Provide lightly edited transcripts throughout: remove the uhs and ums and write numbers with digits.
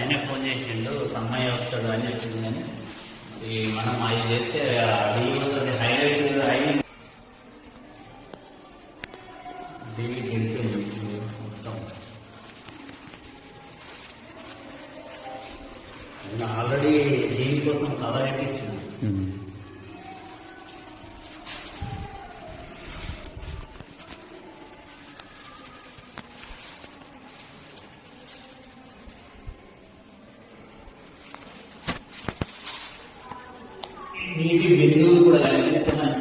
ఆయనే ఫోన్ చేసిండు అమ్మాయి వస్తాడు అని చెప్పింది. కానీ మనం అవి చేస్తే హైలైట్ అయి టీవీ గెలిచింది మొత్తం. ఆల్రెడీ దీనికోసం కవర్ ఎక్కించింది. నీటి బిందువులు కూడా కనిపిస్తున్నాయి.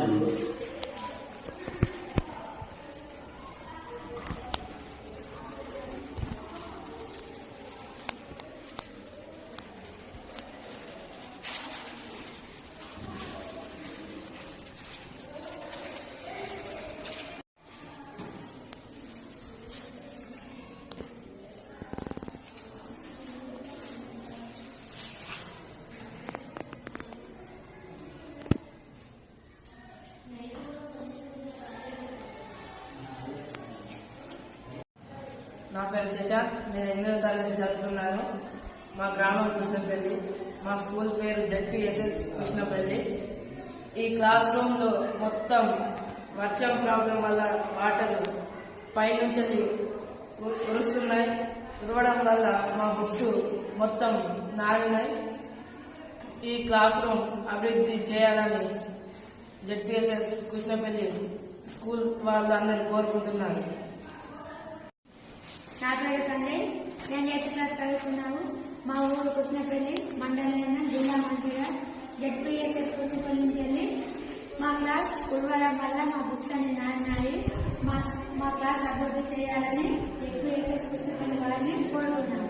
నా పేరు శశాంత్. నేను 8వ తరగతి చదువుతున్నాను. మా గ్రామం కృష్ణపల్లి. మా స్కూల్ పేరు జెడ్పీఎస్ఎస్ కృష్ణపల్లి. ఈ క్లాస్ రూమ్ లో మొత్తం వర్షం ప్రాబ్లం వల్ల వాటర్ పైనుంచి కురుస్తున్నాయి. కురవడం వల్ల మా బుక్స్ మొత్తం నారినాయి. ఈ క్లాస్ రూమ్ అభివృద్ధి చేయాలని జెడ్పీఎస్ఎస్ కృష్ణపల్లి స్కూల్ వాళ్ళందరూ కోరుకుంటున్నారు. నా పేరు సంజయ్. నేను 8th క్లాస్ చదువుతున్నాను. మా ఊరు కృష్ణపల్లి, మండలం జిల్లా మంచిర్యాల. జెడ్పీఎస్ఎస్ కృష్ణపల్లి నుంచి వెళ్ళి మా క్లాస్ కురవడం వల్ల మా బుక్స్ అన్ని నారినాయి. మా క్లాస్ అభివృద్ధి చేయాలని జెడ్పీఎస్ఎస్ కృష్ణపల్లి వారిని కోరుకుంటున్నాను.